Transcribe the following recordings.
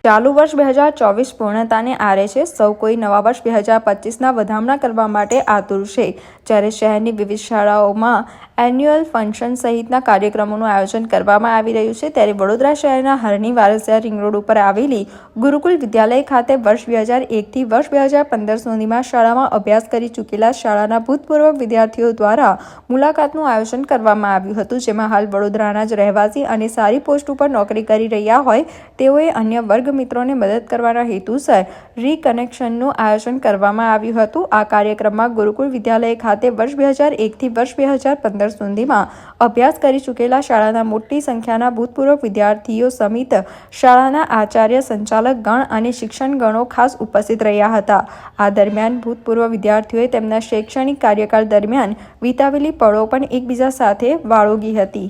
ચાલુ વર્ષ 2024 પૂર્ણતાને આરે છે। સૌ કોઈ નવા વર્ષ 2025ના વધામણા કરવા માટે આતુર છે। જ્યારે શહેરની વિવિધ શાળાઓમાં એન્યુઅલ ફંક્શન સહિતના કાર્યક્રમોનું આયોજન કરવામાં આવી રહ્યું છે, ત્યારે વડોદરા શહેરના હરણી વારસિયા રિંગ રોડ ઉપર આવેલી ગુરુકુલ વિદ્યાલય ખાતે વર્ષ 2001થી વર્ષ 2015 સુધીમાં શાળામાં અભ્યાસ કરી ચૂકેલા શાળાના ભૂતપૂર્વ વિદ્યાર્થીઓ દ્વારા મુલાકાતનું આયોજન કરવામાં આવ્યું હતું, જેમાં હાલ વડોદરાના જ રહેવાસી અને સારી પોસ્ટ ઉપર નોકરી કરી રહ્યા હોય તેઓએ અન્ય વર્ગ મિત્રોને મદદ કરવાના હેતુસર રીકનેક્શનનું આયોજન કરવામાં આવ્યું હતું। આ કાર્યક્રમમાં ગુરુકુલ વિદ્યાલય ખાતે વર્ષ 2001થી વર્ષ 2015 સુધીમાં અભ્યાસ કરી ચૂકેલા શાળાના મોટી સંખ્યાના ભૂતપૂર્વ વિદ્યાર્થીઓ સમિત શાળાના આચાર્ય, સંચાલક ગણ અને શિક્ષણ ગણો ખાસ ઉપસ્થિત રહ્યા હતા। આ દરમિયાન ભૂતપૂર્વ વિદ્યાર્થીઓએ તેમના શૈક્ષણિક કાર્યકાળ દરમિયાન વિતાવેલી પળો પણ એકબીજા સાથે વાળોગી હતી।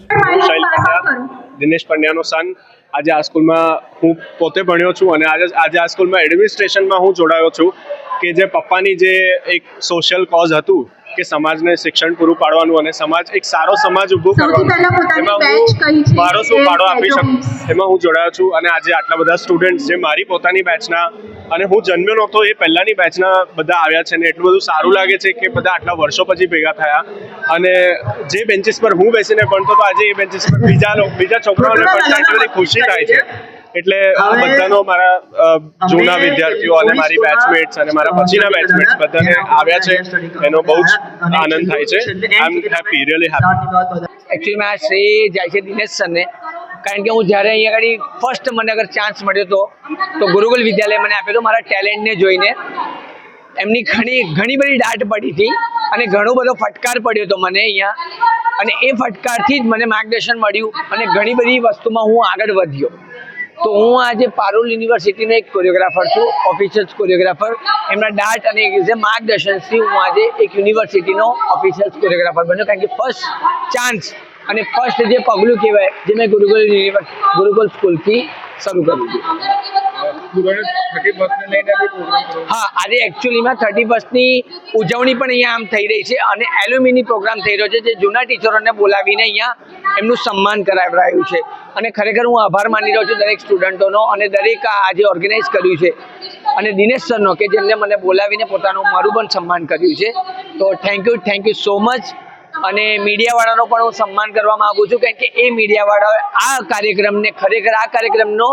દિનેશ પંડ્યાનો સન આજે આ સ્કૂલમાં હું પોતે ભણ્યો છું અને આજે આ સ્કૂલમાં એડમિનિસ્ટ્રેશનમાં હું જોડાયો છું કે જે પપ્પાની જે એક સોશિયલ કોઝ હતું કે સમાજને શિક્ષણ પૂરું પાડવાનું અને સમાજ એક સારો સમાજ ઊભો કરવાનો, એમાં હું મારો શું ફાળો આપી શકું એમાં હું જોડાયો છું। અને આજે આટલા બધા સ્ટુડન્ટ્સ જે મારી પોતાની બેચના અને હું જન્મ્યો નહોતો એ પહેલાંની બેચના બધા આવ્યા છે ને એટલું બધું સારું લાગે છે કે બધા આટલા વર્ષો પછી ભેગા થયા અને જે બેન્ચીસ પર હું બેસીને ભણતો તો આજે એ બેન્ચીસ પર બીજા છોકરાઓને ભણતા એટલી બધી ખુશી થાય છે। એટલે આ બધાનો મારા જૂના વિદ્યાર્થીઓ અને મારી બેચમેટ્સ અને મારા પછીના બેચમેટ્સ બધાને આવ્યા છે એનો બહુ જ આનંદ થાય છે। I am happy, really happy. Actually મેં આ શ્રેય જાય છે દિનેશ સરને, કારણ કે હું જ્યારે અહીંયા આગળ ફર્સ્ટ મને અગર ચાન્સ મળ્યો તો ગુરુકુલ વિદ્યાલય મને આપ્યો હતો મારા ટેલેન્ટને જોઈને। એમની ઘણી બધી દાટ પડી હતી અને ઘણો બધો ફટકાર પડ્યો હતો મને અહીંયા, અને એ ફટકારથી જ મને માર્ગદર્શન મળ્યું અને ઘણી બધી વસ્તુમાં હું આગળ વધ્યો। તો હું આજે પારુલ યુનિવર્સિટીનો એક કોરિયોગ્રાફર છું, ઓફિશિયલ કોરિયોગ્રાફર। એમના દાટ અને જે માર્ગદર્શનથી હું આજે એક યુનિવર્સિટીનો ઓફિશિયલ કોરિયોગ્રાફર બન્યો, કારણ કે ફર્સ્ટ ચાન્સ અને ફર્સ્ટ જે પગલું કહેવાય જે મેં ગુરુકુલ સ્કૂલથી શરૂ કર્યું હતું। હા, આજે એકચ્યુઅલીમાં 31st ઉજવણી પણ અહીંયા આમ થઈ રહી છે અને એલ્યુમિની પ્રોગ્રામ થઈ રહ્યો છે, જે જૂના ટીચરોને બોલાવીને અહીંયા એમનું સન્માન કરાવડાયું છે। અને ખરેખર હું આભાર માની રહ્યો છું દરેક સ્ટુડન્ટોનો અને દરેક આજે ઓર્ગેનાઇઝ કર્યું છે અને દિનેશ સરનો કે જેમને મને બોલાવીને પોતાનું મારું પણ સન્માન કર્યું છે। તો થેન્ક યુ સો મચ। અને મીડિયાવાળાનો પણ હું સન્માન કરવા માગું છું, કારણ કે એ મીડિયાવાળાએ આ કાર્યક્રમનો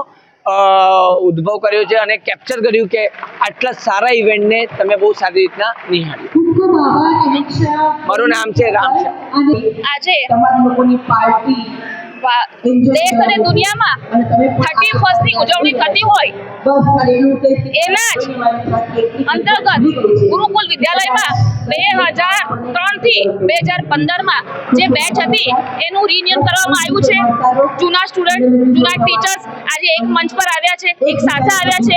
ઉદ્ભવ કર્યો છે અને કેપ્ચર કર્યું કે આટલા સારા ઇવેન્ટને તમે બહુ સારી રીતના નિહાળ્યું। મારું નામ છે રામ શાહ। આજે દેશ અને દુનિયામાં 31st ની ઉજવણી થતી હોય એના જ અંતર્ગત ગુરુકુલ વિદ્યાલયમાં 2003 થી 2015માં જે બેચ હતી એનું રિયુનિયન કરવામાં આવ્યું છે। જૂના સ્ટુડન્ટ, જૂના ટીચર્સ આજે એક મંચ પર આવ્યા છે, એક સાથે આવ્યા છે।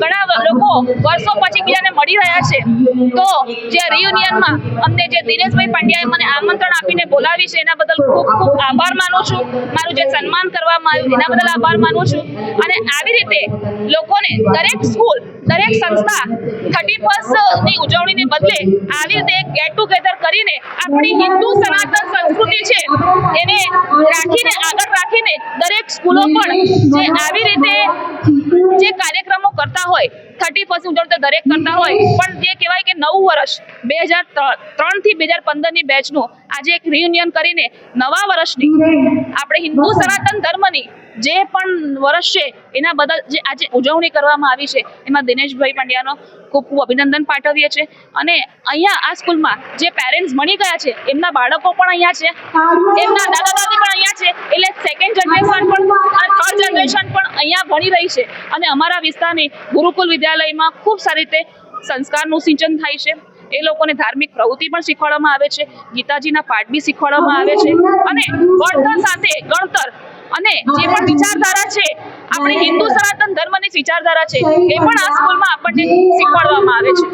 ઘણા લોકો વર્ષો પછી બીજાને મળી રહ્યા છે। તો જે રિયુનિયનમાં અમને જે દિનેશભાઈ પંડ્યાએ મને આમંત્રણ આપીને બોલાવી છે એના બદલ ખૂબ ખૂબ આભાર માનું છું। મારું જે સન્માન કરવામાં આવ્યું એના બદલ આભાર માનું છું। અને આવી રીતે લોકોને દરેક સ્કૂલ, દરેક સંસ્થા 31st ની ઉજવણીને બદલે આવી રીતે ગેટ ટુગેધર કરીને આપણી હિન્દુ સનાતન સંસ્કૃતિ છે એને રાખીને આગળ રાખીને દરેક સ્કૂલો પણ જે આવી રીતે જે કાર્યક્રમો કરતા હોય 31st ઉજવણી દરેક કરતા હોય, પણ જે કહેવાય કે નવું વર્ષ 2003 થી 2015 ની બેચનું આજે એક રિયુનિયન કરીને નવા વર્ષની આપણે હિન્દુ સનાતન ધર્મની જે પણ વર્ષ છે એના બદલ જે આજે ઉજવણી કરવામાં આવી છે એમાં દિનેશભાઈ પંડ્યાનો ખૂબ ખૂબ અભિનંદન પાઠવીએ છીએ। અને અહીંયા આ સ્કૂલમાં જે પેરેન્ટ્સ ભણી ગયા છે એમના બાળકો પણ અહીંયા છે, એમના દાદા દાદી પણ અહીંયા છે, એટલે સેકન્ડ જનરેશન પણ અને થર્ડ જનરેશન પણ અહીંયા ભણી રહી છે। અને અમારા વિસ્તારની ગુરુકુલ વિદ્યાલયમાં ખૂબ સારી રીતે સંસ્કારનું સિંચન થાય છે। એ લોકોને ધાર્મિક પ્રવૃત્તિ પણ શીખવાડવામાં આવે છે, ગીતાજીના પાઠ બી શીખવાડવામાં આવે છે અને ભણતર સાથે ગણતર અને જે પણ વિચારધારા છે આપણી હિન્દુ સનાતન ધર્મની વિચારધારા છે એ પણ આ સ્કૂલમાં આપણને શીખવાડવામાં આવે છે।